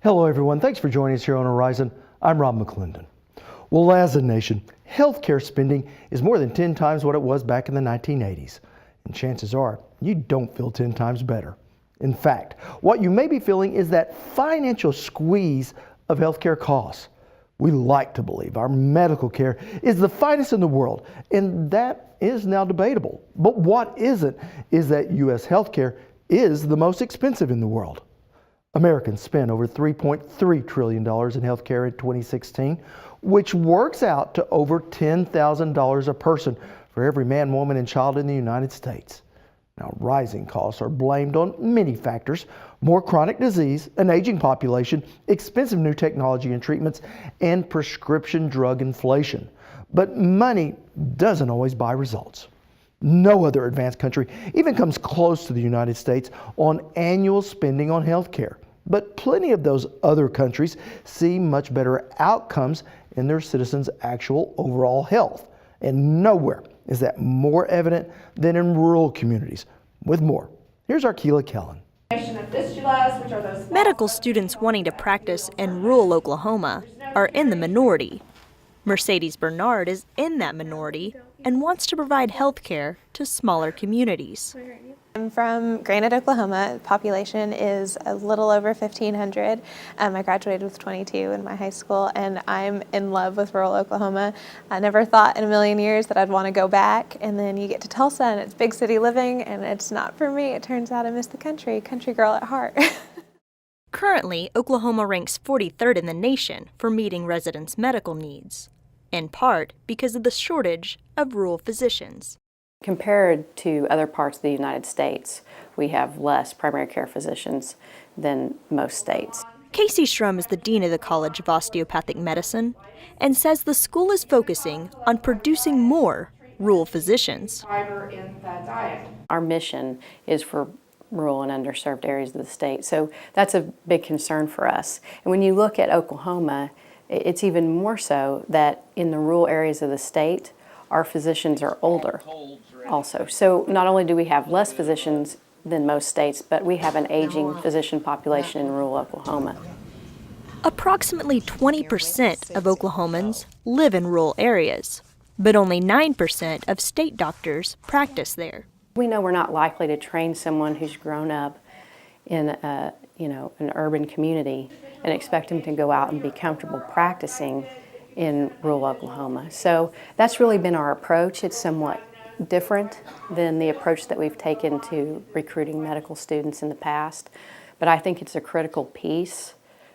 Hello everyone, thanks for joining us here on Horizon. I'm Rob McClendon. Well, as a nation, healthcare spending is more than 10 times what it was back in the 1980s. And chances are, you don't feel 10 times better. In fact, what you may be feeling is that financial squeeze of healthcare costs. We like to believe our medical care is the finest in the world, and that is now debatable. But what isn't is that U.S. healthcare is the most expensive in the world. Americans spent over $3.3 trillion in healthcare in 2016, which works out to over $10,000 a person for every man, woman, and child in the United States. Now, rising costs are blamed on many factors: more chronic disease, an aging population, expensive new technology and treatments, and prescription drug inflation. But money doesn't always buy results. No other advanced country even comes close to the United States on annual spending on healthcare. But plenty of those other countries see much better outcomes in their citizens' actual overall health. And nowhere is that more evident than in rural communities. With more, here's Arkela Kellen. Medical students wanting to practice in rural Oklahoma are in the minority. Mercedes Bernard is in that minority and wants to provide health care to smaller communities. I'm from Granite, Oklahoma. The population is a little over 1,500. I graduated with 22 in my high school, and I'm in love with rural Oklahoma. I never thought in a million years that I'd want to go back, and then you get to Tulsa, and it's big city living, and it's not for me. It turns out I miss the country girl at heart. Currently, Oklahoma ranks 43rd in the nation for meeting residents' medical needs, in part because of the shortage of rural physicians. Compared to other parts of the United States, we have less primary care physicians than most states. Casey Strum is the dean of the College of Osteopathic Medicine and says the school is focusing on producing more rural physicians. Our mission is for rural and underserved areas of the state, so that's a big concern for us. And when you look at Oklahoma, it's even more so that in the rural areas of the state, our physicians are older also. So not only do we have less physicians than most states, but we have an aging physician population in rural Oklahoma. Approximately 20% of Oklahomans live in rural areas, but only 9% of state doctors practice there. We know we're not likely to train someone who's grown up in an urban community and expect them to go out and be comfortable practicing in rural Oklahoma. So that's really been our approach. It's somewhat different than the approach that we've taken to recruiting medical students in the past, but I think it's a critical piece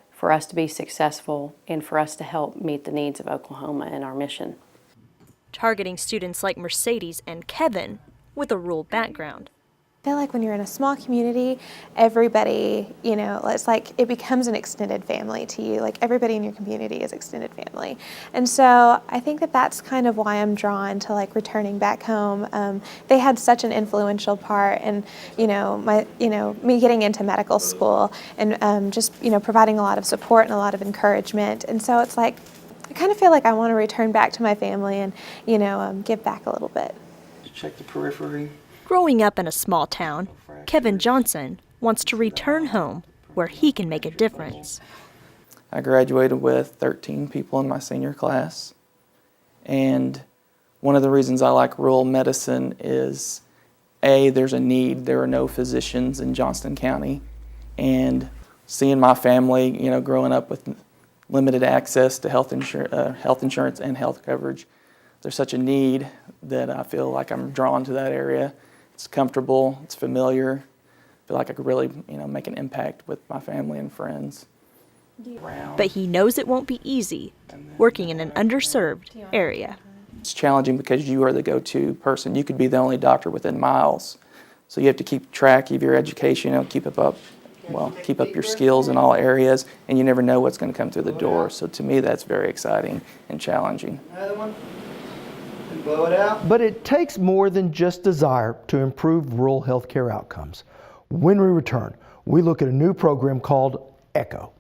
for us to be successful and for us to help meet the needs of Oklahoma and our mission. Targeting students like Mercedes and Kevin with a rural background. I feel like when you're in a small community, everybody, it's like it becomes an extended family to you. Like everybody in your community is extended family. And so I think that that's kind of why I'm drawn to returning back home. They had such an influential part in, me getting into medical school and just, providing a lot of support and a lot of encouragement. And so it's like, I kind of feel like I want to return back to my family and, give back a little bit. Check the periphery. Growing up in a small town, Kevin Johnson wants to return home where he can make a difference. I graduated with 13 people in my senior class, and one of the reasons I like rural medicine is, A, there's a need. There are no physicians in Johnston County, and seeing my family, growing up with limited access to health insurance and health coverage, there's such a need that I feel like I'm drawn to that area. It's comfortable, it's familiar. I feel like I could really, make an impact with my family and friends. But he knows it won't be easy working in an underserved area. It's challenging because you are the go-to person. You could be the only doctor within miles. So you have to keep track of your education, keep up your skills in all areas, and you never know what's going to come through the door. So to me, that's very exciting and challenging. Another one. Blow it out. But it takes more than just desire to improve rural healthcare outcomes. When we return, we look at a new program called ECHO.